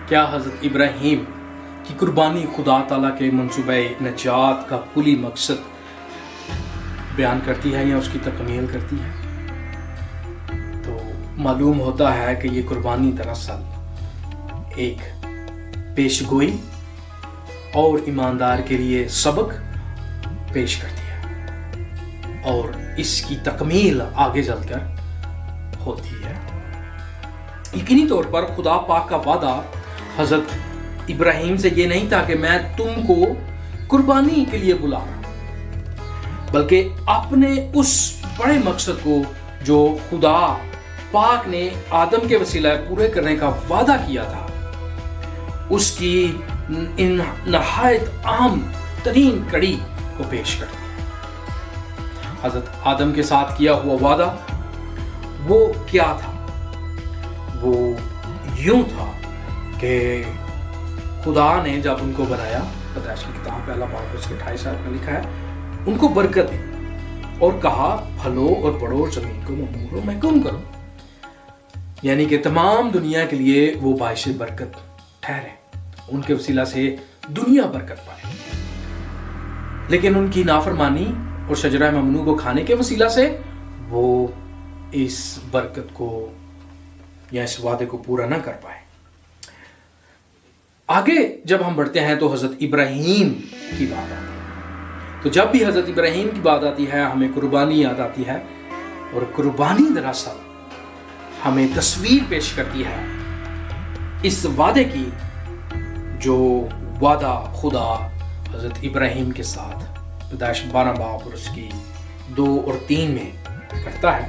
کیا حضرت ابراہیم کی قربانی خدا تعالیٰ کے منصوبہ نجات کا کلی مقصد بیان کرتی ہے یا اس کی تکمیل کرتی ہے؟ تو معلوم ہوتا ہے کہ یہ قربانی دراصل ایک پیش گوئی اور ایماندار کے لیے سبق پیش کرتی ہے اور اس کی تکمیل آگے چل کر ہوتی ہے۔ یقینی طور پر خدا پاک کا وعدہ حضرت ابراہیم سے یہ نہیں تھا کہ میں تم کو قربانی کے لیے بلا رہا ہوں، بلکہ اپنے اس بڑے مقصد کو جو خدا پاک نے آدم کے وسیلہ پورے کرنے کا وعدہ کیا تھا، اس کی ان نہایت اہم ترین کڑی کو پیش کرتی ہے۔ حضرت آدم کے ساتھ کیا ہوا وعدہ وہ کیا تھا؟ وہ یوں تھا کہ خدا نے جب ان کو بنایا، پیدائش کی کتاب پہلا باب اس کے 28 آیت میں لکھا ہے، ان کو برکت دی اور کہا پھلو اور بڑھو اور زمین کو ممور و محکوم کرو، یعنی کہ تمام دنیا کے لیے وہ باعث برکت ٹھہرے، ان کے وسیلہ سے دنیا برکت پائے۔ لیکن ان کی نافرمانی اور شجرہ ممنوع کو کھانے کے وسیلہ سے وہ اس برکت کو یا اس وعدے کو پورا نہ کر پائے۔ آگے جب ہم بڑھتے ہیں تو حضرت ابراہیم کی بات آتی ہے، تو جب بھی حضرت ابراہیم کی بات آتی ہے ہمیں قربانی یاد آتی ہے، اور قربانی دراصل ہمیں تصویر پیش کرتی ہے اس وعدے کی جو وعدہ خدا حضرت ابراہیم کے ساتھ پیدائش 12 باب اور اس کی 2 اور 3 میں کرتا ہے،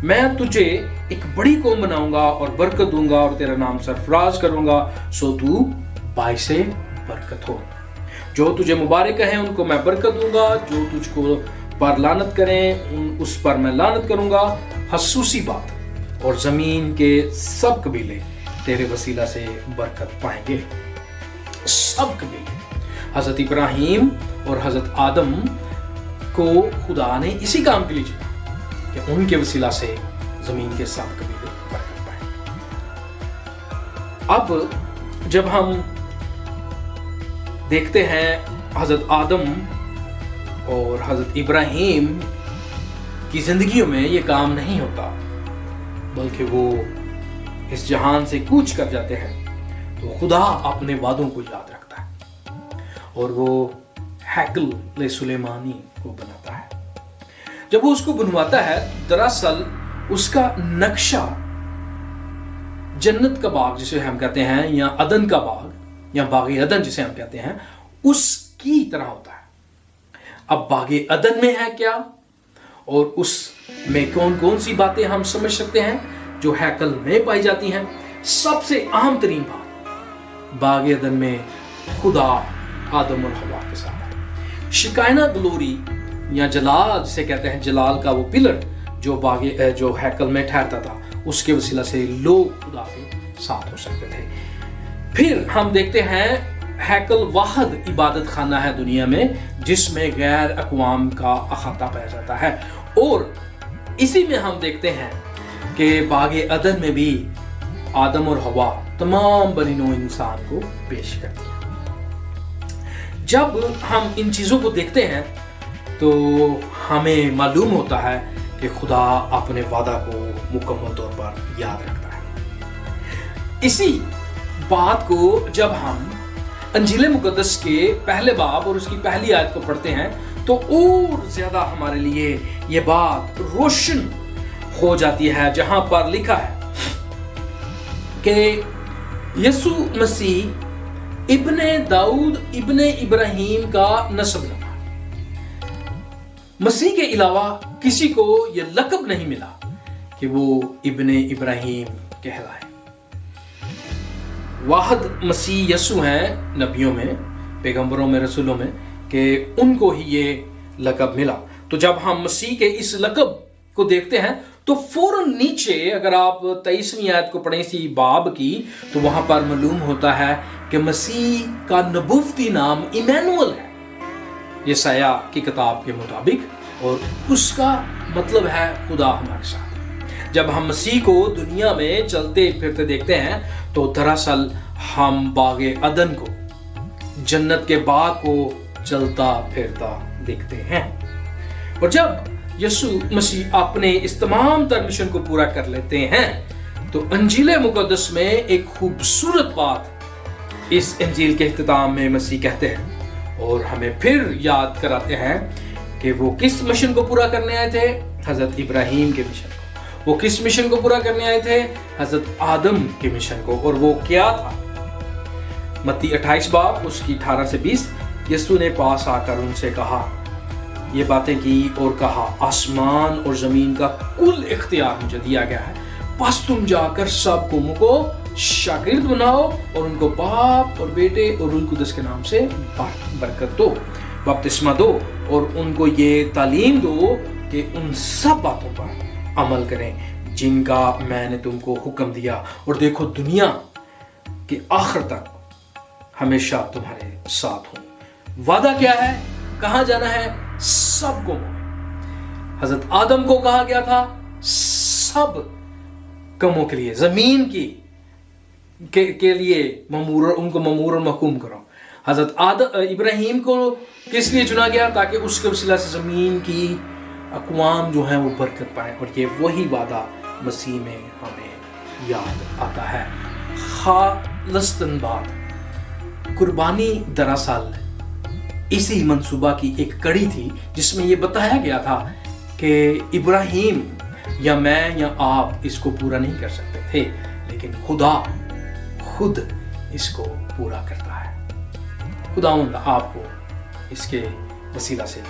میں تجھے ایک بڑی قوم بناؤں گا اور برکت دوں گا اور تیرا نام سرفراز کروں گا، سو تو باعث برکت ہو۔ جو تجھے مبارک کہیں ان کو میں برکت دوں گا، جو تجھ کو پر لعنت کریں اس پر میں لعنت کروں گا۔ خصوصی بات، اور زمین کے سب قبیلے تیرے وسیلہ سے برکت پائیں گے۔ سب قبیلے، حضرت ابراہیم اور حضرت آدم کو خدا نے اسی کام کے لیے چنا کہ ان کے وسیلہ سے زمین کے سب قبیلے برکت پائیں۔ اب جب ہم دیکھتے ہیں حضرت آدم اور حضرت ابراہیم کی زندگیوں میں یہ کام نہیں ہوتا، بلکہ وہ اس جہان سے کوچ کر جاتے ہیں، تو خدا اپنے وعدوں کو یاد رکھتا ہے اور وہ ہیکل سلیمانی کو بناتا ہے۔ جب وہ اس کو بنواتا ہے، دراصل اس کا نقشہ جنت کا باغ جسے ہم کہتے ہیں، یا عدن کا باغ یا باغ عدن جسے ہم کہتے ہیں، اس کی طرح ہوتا ہے۔ اب باغ عدن میں ہے کیا، اور اس میں کون کون سی باتیں ہم سمجھ سکتے ہیں جو ہیکل میں پائی جاتی ہیں؟ سب سے اہم ترین بات، باغ عدن میں خدا آدم اور حوا کے ساتھ ہے۔ شکائنہ گلوری یا جلال جسے کہتے ہیں، جلال کا وہ پلر جو ہیکل میں ٹھہرتا تھا، اس کے وسیلہ سے لوگ خدا کے ساتھ ہو سکتے تھے۔ پھر ہم دیکھتے ہیں ہیکل واحد عبادت خانہ ہے دنیا میں جس میں غیر اقوام کا احاطہ پایا جاتا ہے، اور اسی میں ہم دیکھتے ہیں کہ باغ عدن میں بھی آدم اور حوا تمام بنی نوع انسان کو پیش کرتی ہیں۔ جب ہم ان چیزوں کو دیکھتے ہیں تو ہمیں معلوم ہوتا ہے کہ خدا اپنے وعدہ کو مکمل طور پر یاد رکھتا ہے۔ اسی بات کو جب ہم انجیل مقدس کے پہلے باب اور اس کی پہلی آیت کو پڑھتے ہیں تو اور زیادہ ہمارے لیے یہ بات روشن ہو جاتی ہے، جہاں پر لکھا ہے کہ یسوع مسیح ابن داؤد ابن ابراہیم کا نسب نما۔ مسیح کے علاوہ کسی کو یہ لقب نہیں ملا کہ وہ ابن ابراہیم کہلائے۔ واحد مسیح یسوع ہیں نبیوں میں، پیغمبروں میں، رسولوں میں، کہ ان کو ہی یہ لقب ملا۔ تو جب ہم مسیح کے اس لقب کو دیکھتے ہیں تو فوراً نیچے اگر آپ 23ویں آیت کو پڑھیں اسی باب کی، تو وہاں پر معلوم ہوتا ہے کہ مسیح کا نبوتی نام ایمینوئل ہے یسایہ کی کتاب کے مطابق، اور اس کا مطلب ہے خدا ہمارے ساتھ۔ جب ہم مسیح کو دنیا میں چلتے پھرتے دیکھتے ہیں تو دراصل ہم باغ عدن کو، جنت کے باغ کو چلتا پھرتا دیکھتے ہیں۔ اور جب یسوع مسیح اپنے اس تمام تر مشن کو پورا کر لیتے ہیں تو انجیل مقدس میں ایک خوبصورت بات اس انجیل کے اختتام میں مسیح کہتے ہیں اور ہمیں پھر یاد کراتے ہیں کہ وہ کس مشن کو پورا کرنے آئے تھے؟ حضرت ابراہیم کے مشن کو۔ وہ کس مشن کو پورا کرنے آئے تھے؟ حضرت آدم کے مشن کو۔ اور وہ کیا تھا؟ متی 28 باب اس کی 18 سے 20، یسوع نے پاس آ کر ان سے کہا، یہ باتیں کی اور کہا، آسمان اور زمین کا کل اختیار مجھے دیا گیا ہے، بس تم جا کر سب قوموں کو شاگرد بناؤ اور ان کو باپ اور بیٹے اور روح القدس کے نام سے برکت دو، بپتسمہ دو اور ان کو یہ تعلیم دو کہ ان سب باتوں پر عمل کریں جن کا میں نے تم کو حکم دیا، اور دیکھو دنیا کے آخر تک ہمیشہ تمہارے ساتھ ہوں۔ وعدہ کیا ہے؟ کہاں جانا ہے؟ سب کو۔ حضرت آدم کو کہا گیا تھا سب قوموں کے لیے، زمین کی کے لیے ان کو مأمور اور محکوم کرو۔ حضرت ابراہیم کو کس لیے چنا گیا؟ تاکہ اس کے وسیلہ سے زمین کی اقوام جو ہیں وہ برکت پائیں، اور یہ وہی وعدہ مسیح میں ہمیں یاد آتا ہے۔ خالصتاً بات قربانی دراصل اسی منصوبہ کی ایک کڑی تھی جس میں یہ بتایا گیا تھا کہ ابراہیم یا میں یا آپ اس کو پورا نہیں کر سکتے تھے، لیکن خدا خود اس کو پورا کرتا ہے۔ خداوند آپ کو اس کے وسیلہ سے